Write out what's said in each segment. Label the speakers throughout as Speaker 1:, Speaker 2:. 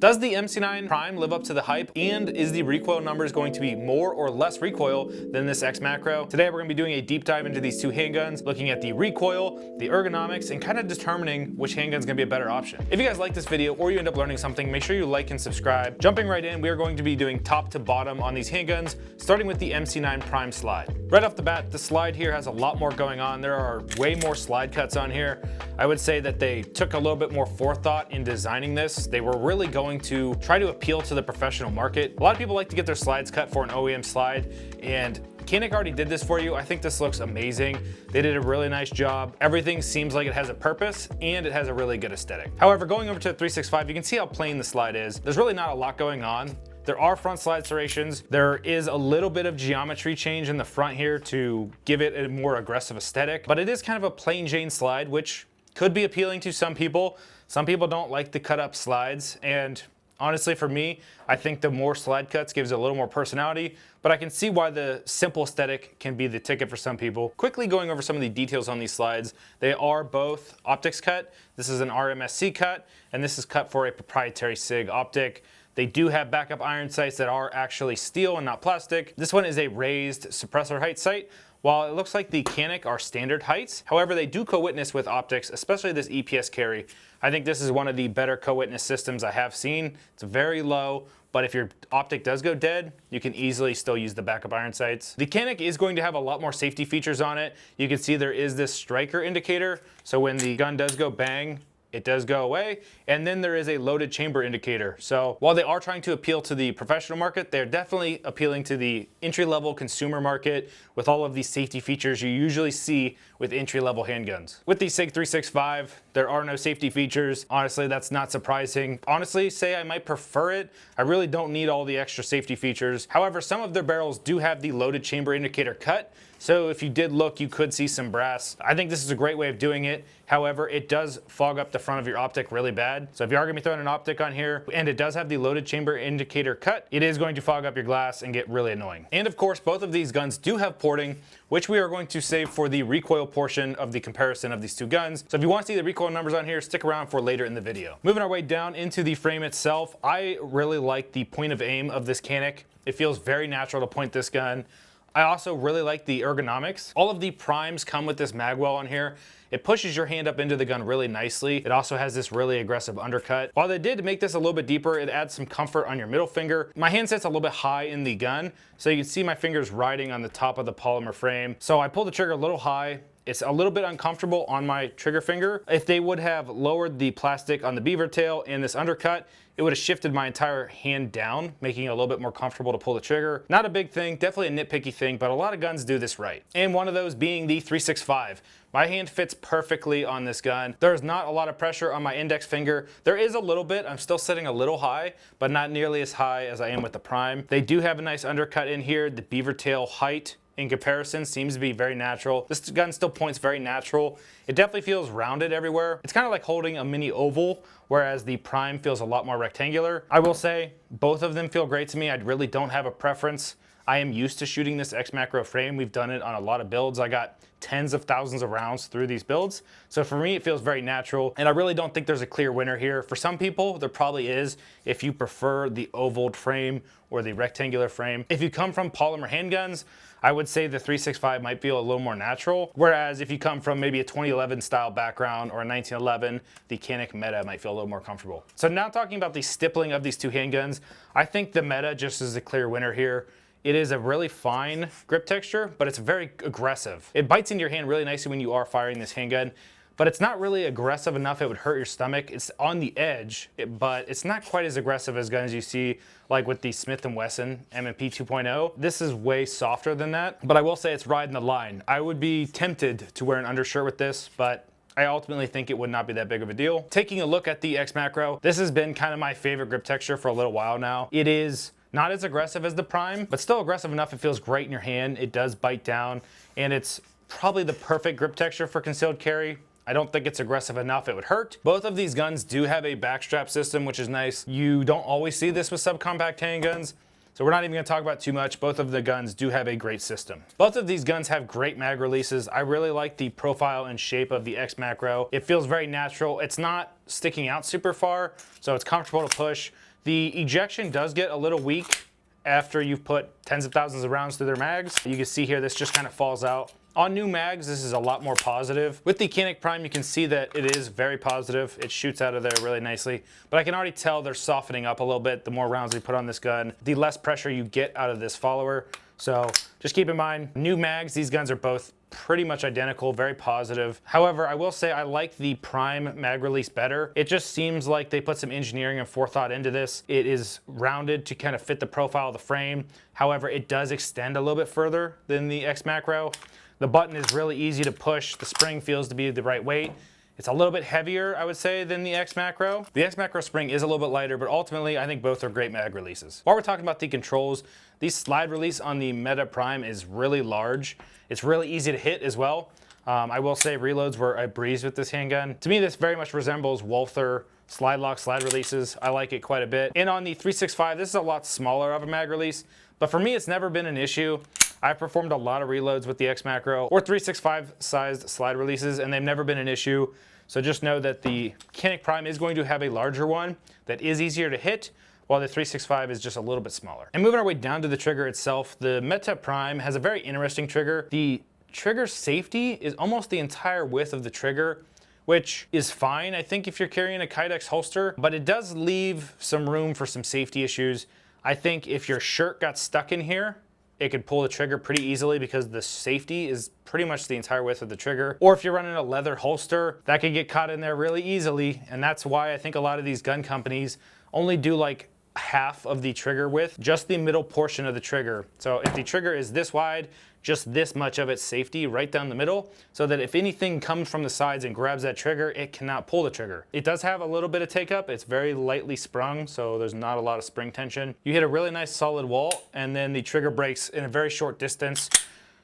Speaker 1: Does the MC9 Prime live up to the hype, and is the recoil numbers going to be more or less recoil than this Xmacro? Today we're going to be doing a deep dive into these two handguns, looking at the recoil, the ergonomics, and kind of determining which handgun is going to be a better option. If you guys like this video or you end up learning something, make sure you like and subscribe. Jumping right in, we are going to be doing top to bottom on these handguns, starting with the MC9 Prime slide. Right off the bat, the slide here has a lot more going on. There are way more slide cuts on here. I would say that they took a little bit more forethought in designing this. They were really going to try to appeal to the professional market. A lot of people like to get their slides cut for an OEM slide, and Canik already did this for you. I think this looks amazing. They did a really nice job. Everything seems like it has a purpose and it has a really good aesthetic. However, going over to the 365, you can see how plain the slide is. There's really not a lot going on. There are front slide serrations. There is a little bit of geometry change in the front here to give it a more aggressive aesthetic, but it is kind of a plain Jane slide, which could be appealing to some people. Some people don't like the cut up slides, and honestly, for me, I think the more slide cuts gives it a little more personality, but I can see why the simple aesthetic can be the ticket for some people. Quickly going over some of the details on these slides, they are both optics cut. This is an RMSC cut, and this is cut for a proprietary Sig optic. They do have backup iron sights that are actually steel and not plastic. This one is a raised suppressor height sight, while it looks like the Canik are standard heights. However, they do co-witness with optics, especially this EPS carry. I think this is one of the better co-witness systems I have seen. It's very low, but if your optic does go dead, you can easily still use the backup iron sights. The Canik is going to have a lot more safety features on it. You can see there is this striker indicator, so when the gun does go bang, it does go away, and then there is a loaded chamber indicator. So while they are trying to appeal to the professional market, they're definitely appealing to the entry-level consumer market with all of these safety features you usually see with entry-level handguns. With the Sig 365, there are no safety features. Honestly, that's not surprising. Honestly, say I might prefer it. I really don't need all the extra safety features. However, some of their barrels do have the loaded chamber indicator cut, so if you did look, you could see some brass. I think this is a great way of doing it. However, it does fog up the front of your optic really bad. So if you are gonna be throwing an optic on here and it does have the loaded chamber indicator cut, it is going to fog up your glass and get really annoying. And of course, both of these guns do have porting, which we are going to save for the recoil portion of the comparison of these two guns. So if you want to see the recoil numbers on here, stick around for later in the video. Moving our way down into the frame itself, I really like the point of aim of this Canik. It feels very natural to point this gun. I also really like the ergonomics. All of the primes come with this magwell on here. It pushes your hand up into the gun really nicely. It also has this really aggressive undercut. While they did make this a little bit deeper, it adds some comfort on your middle finger. My hand sits a little bit high in the gun, so you can see my fingers riding on the top of the polymer frame. So I pull the trigger a little high. It's a little bit uncomfortable on my trigger finger. If they would have lowered the plastic on the beaver tail and this undercut, it would have shifted my entire hand down, making it a little bit more comfortable to pull the trigger. Not a big thing, definitely a nitpicky thing, but a lot of guns do this right. And one of those being the 365. My hand fits perfectly on this gun. There's not a lot of pressure on my index finger. There is a little bit. I'm still sitting a little high, but not nearly as high as I am with the Prime. They do have a nice undercut in here. The beaver tail height in comparison seems to be very natural. This gun still points very natural. It definitely feels rounded everywhere. It's kind of like holding a mini oval, whereas the Prime feels a lot more rectangular. I will say both of them feel great to me. I really don't have a preference. I am used to shooting this Xmacro frame. We've done it on a lot of builds. I got tens of thousands of rounds through these builds. So for me, it feels very natural. And I really don't think there's a clear winner here. For some people, there probably is if you prefer the oval frame or the rectangular frame. If you come from polymer handguns, I would say the 365 might feel a little more natural. Whereas if you come from maybe a 2011 style background or a 1911, the Canik Mete might feel a little more comfortable. So now talking about the stippling of these two handguns, I think the Mete just is a clear winner here. It is a really fine grip texture, but it's very aggressive. It bites into your hand really nicely when you are firing this handgun, but it's not really aggressive enough it would hurt your stomach. It's on the edge, but it's not quite as aggressive as guns you see like with the Smith & Wesson M&P 2.0. This is way softer than that, but I will say it's riding the line. I would be tempted to wear an undershirt with this, but I ultimately think it would not be that big of a deal. Taking a look at the Xmacro, this has been kind of my favorite grip texture for a little while now. It is not as aggressive as the Prime, but still aggressive enough it feels great in your hand. It does bite down, and it's probably the perfect grip texture for concealed carry. I don't think it's aggressive enough it would hurt. Both of these guns do have a backstrap system, which is nice. You don't always see this with subcompact handguns, so we're not even gonna talk about too much. Both of the guns do have a great system. Both of these guns have great mag releases. I really like the profile and shape of the Xmacro. It feels very natural. It's not sticking out super far, so it's comfortable to push. The ejection does get a little weak after you've put tens of thousands of rounds through their mags. You can see here, this just kind of falls out. On new mags, this is a lot more positive. With the Canik Prime, you can see that it is very positive. It shoots out of there really nicely, but I can already tell they're softening up a little bit. The more rounds we put on this gun, the less pressure you get out of this follower. So just keep in mind, new mags, these guns are both pretty much identical, very positive. However, I will say I like the Prime mag release better. It just seems like they put some engineering and forethought into this. It is rounded to kind of fit the profile of the frame. However, it does extend a little bit further than the XMacro. The button is really easy to push. The spring feels to be the right weight. It's a little bit heavier, I would say, than the XMacro. The XMacro spring is a little bit lighter, but ultimately, I think both are great mag releases. While we're talking about the controls, the slide release on the Mete Prime is really large. It's really easy to hit as well. I will say reloads were a breeze with this handgun. To me, this very much resembles Walther slide lock slide releases. I like it quite a bit. And on the 365, this is a lot smaller of a mag release, but for me, it's never been an issue. I've performed a lot of reloads with the XMacro or 365 sized slide releases, and they've never been an issue. So just know that the Canik Prime is going to have a larger one that is easier to hit, while the 365 is just a little bit smaller. And moving our way down to the trigger itself, the Mete Prime has a very interesting trigger. The trigger safety is almost the entire width of the trigger, which is fine, I think, if you're carrying a Kydex holster, but it does leave some room for some safety issues. I think if your shirt got stuck in here, it could pull the trigger pretty easily because the safety is pretty much the entire width of the trigger. Or if you're running a leather holster, that could get caught in there really easily. And that's why I think a lot of these gun companies only do like half of the trigger width, just the middle portion of the trigger. So if the trigger is this wide, just this much of its safety right down the middle, so that if anything comes from the sides and grabs that trigger, it cannot pull the trigger. It does have a little bit of take up. It's very lightly sprung, so there's not a lot of spring tension. You hit a really nice solid wall, and then the trigger breaks in a very short distance.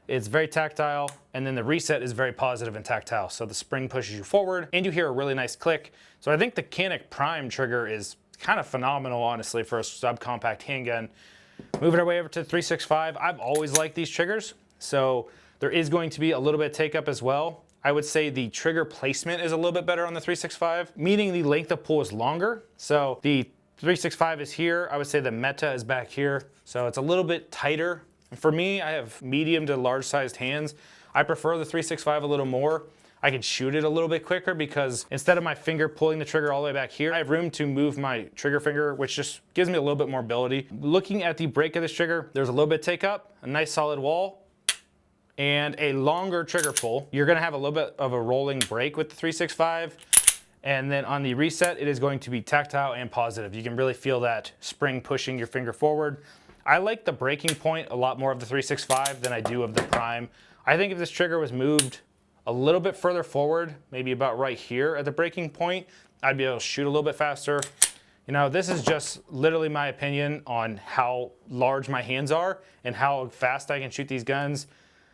Speaker 1: It's very tactile, and then the reset is very positive and tactile. So the spring pushes you forward, and you hear a really nice click. So I think the Canik Prime trigger is kind of phenomenal, honestly, for a subcompact handgun. Moving our way over to the 365, I've always liked these triggers. So there is going to be a little bit of take up as well. I would say the trigger placement is a little bit better on the 365, meaning the length of pull is longer. So the 365 is here. I would say the Mete is back here. So it's a little bit tighter. For me, I have medium to large sized hands. I prefer the 365 a little more. I can shoot it a little bit quicker because instead of my finger pulling the trigger all the way back here, I have room to move my trigger finger, which just gives me a little bit more ability. Looking at the break of this trigger, there's a little bit of take up, a nice solid wall, and a longer trigger pull. You're gonna have a little bit of a rolling break with the 365. And then on the reset, it is going to be tactile and positive. You can really feel that spring pushing your finger forward. I like the breaking point a lot more of the 365 than I do of the Prime. I think if this trigger was moved a little bit further forward, maybe about right here at the breaking point, I'd be able to shoot a little bit faster. You know, this is just literally my opinion on how large my hands are and how fast I can shoot these guns.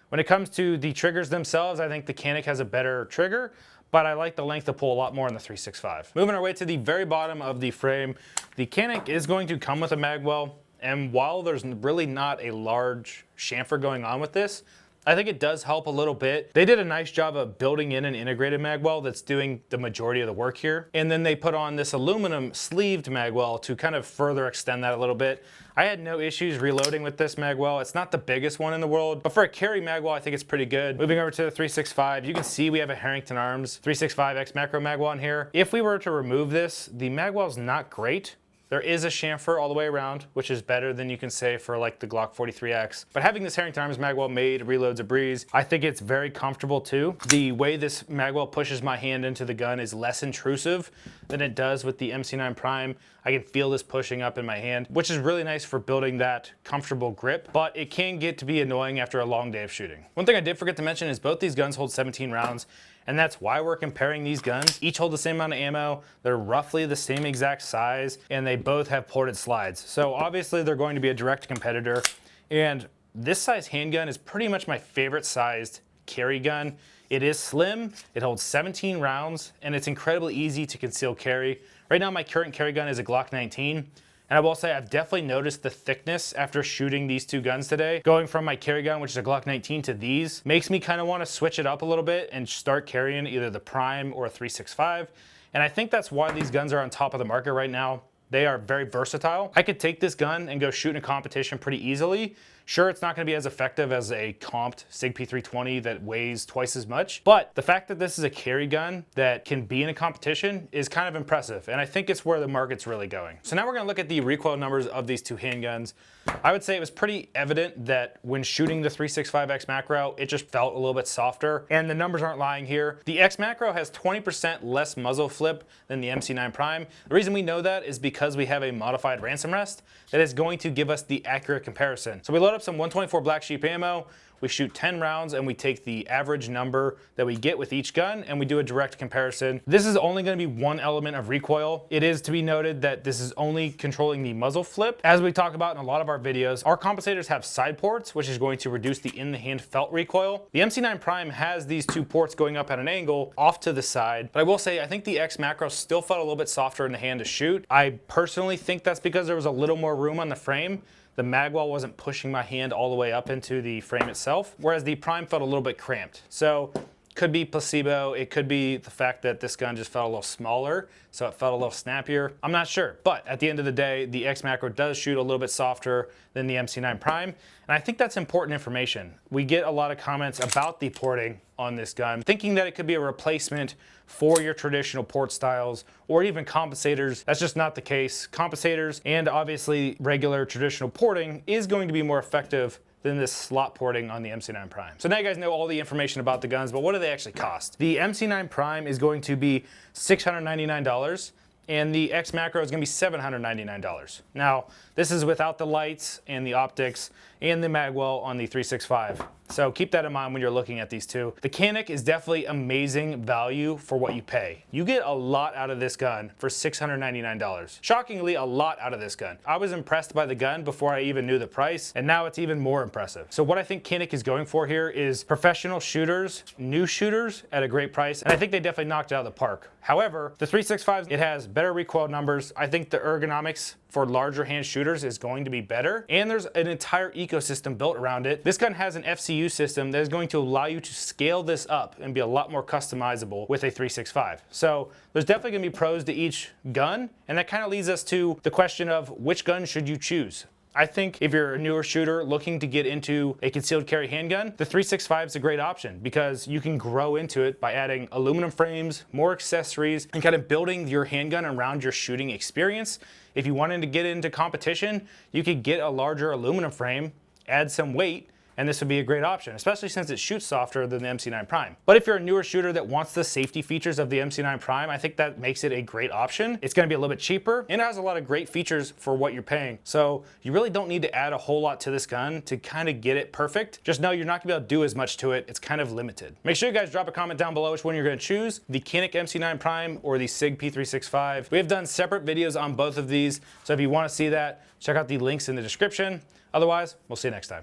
Speaker 1: When it comes to the triggers themselves, I think the Canik has a better trigger, but I like the length of pull a lot more in the 365. Moving our way to the very bottom of the frame, the Canik is going to come with a magwell, and while there's really not a large chamfer going on with this, I think it does help a little bit. They did a nice job of building in an integrated magwell that's doing the majority of the work here. And then they put on this aluminum sleeved magwell to kind of further extend that a little bit. I had no issues reloading with this magwell. It's not the biggest one in the world, but for a carry magwell, I think it's pretty good. Moving over to the 365, you can see we have a Herrington Arms 365 Xmacro magwell in here. If we were to remove this, the magwell's not great. There is a chamfer all the way around, which is better than you can say for like the Glock 43X. But having this Herrington Arms magwell made reloads a breeze. I think it's very comfortable too. The way this magwell pushes my hand into the gun is less intrusive than it does with the MC9 Prime. I can feel this pushing up in my hand, which is really nice for building that comfortable grip, but it can get to be annoying after a long day of shooting. One thing I did forget to mention is both these guns hold 17 rounds. And that's why we're comparing these guns. Each hold the same amount of ammo, they're roughly the same exact size, and they both have ported slides. So obviously they're going to be a direct competitor. And this size handgun is pretty much my favorite sized carry gun. It is slim, it holds 17 rounds, and it's incredibly easy to conceal carry. Right now my current carry gun is a Glock 19. And I will say I've definitely noticed the thickness after shooting these two guns today. Going from my carry gun, which is a Glock 19, to these makes me kind of want to switch it up a little bit and start carrying either the Prime or a 365. And I think that's why these guns are on top of the market right now. They are very versatile. I could take this gun and go shoot in a competition pretty easily. Sure, it's not going to be as effective as a comped Sig P320 that weighs twice as much, but the fact that this is a carry gun that can be in a competition is kind of impressive, and I think it's where the market's really going. So now we're going to look at the recoil numbers of these two handguns. I would say it was pretty evident that when shooting the 365 Xmacro, it just felt a little bit softer, and the numbers aren't lying here. The Xmacro has 20% less muzzle flip than the MC9 Prime. The reason we know that is because we have a modified ransom rest that is going to give us the accurate comparison. So we load up some 124 Black Sheep ammo, we shoot 10 rounds, and we take the average number that we get with each gun, and we do a direct comparison. This is only going to be one element of recoil. It is to be noted that this is only controlling the muzzle flip. As we talk about in a lot of our videos, our compensators have side ports, which is going to reduce the in-the-hand felt recoil. The MC9 Prime has these two ports going up at an angle off to the side, but I will say I think the Xmacro still felt a little bit softer in the hand to shoot. I personally think that's because there was a little more room on the frame. The magwell wasn't pushing my hand all the way up into the frame itself, whereas the Prime felt a little bit cramped. So could be placebo, it could be the fact that this gun just felt a little smaller, so it felt a little snappier. I'm not sure, but at the end of the day, the Xmacro does shoot a little bit softer than the MC9 Prime, and I think that's important information. We get a lot of comments about the porting on this gun, thinking that it could be a replacement for your traditional port styles or even compensators. That's just not the case. Compensators and obviously regular traditional porting is going to be more effective than this slot porting on the MC9 Prime. So now you guys know all the information about the guns, but what do they actually cost? The MC9 Prime is going to be $699, and the Xmacro is going to be $799. Now, this is without the lights and the optics and the magwell on the 365. So keep that in mind when you're looking at these two. The Canik is definitely amazing value for what you pay. You get a lot out of this gun for $699. Shockingly, a lot out of this gun. I was impressed by the gun before I even knew the price, and now it's even more impressive. So what I think Canik is going for here is professional shooters, new shooters at a great price, and I think they definitely knocked it out of the park. However, the 365, it has better recoil numbers. I think the ergonomics for larger hand shooters is going to be better, and there's an entire ecosystem built around it. This gun has an FCU system that is going to allow you to scale this up and be a lot more customizable with a 365. So there's definitely going to be pros to each gun, and that kind of leads us to the question of which gun should you choose? I think if you're a newer shooter looking to get into a concealed carry handgun, the 365 is a great option because you can grow into it by adding aluminum frames, more accessories, and kind of building your handgun around your shooting experience. If you wanted to get into competition, you could get a larger aluminum frame, add some weight, and this would be a great option, especially since it shoots softer than the MC9 Prime. But if you're a newer shooter that wants the safety features of the MC9 Prime, I think that makes it a great option. It's gonna be a little bit cheaper, and it has a lot of great features for what you're paying. So you really don't need to add a whole lot to this gun to kind of get it perfect. Just know you're not gonna be able to do as much to it. It's kind of limited. Make sure you guys drop a comment down below which one you're gonna choose, the Canik MC9 Prime or the Sig P365. We have done separate videos on both of these, so if you wanna see that, check out the links in the description. Otherwise, we'll see you next time.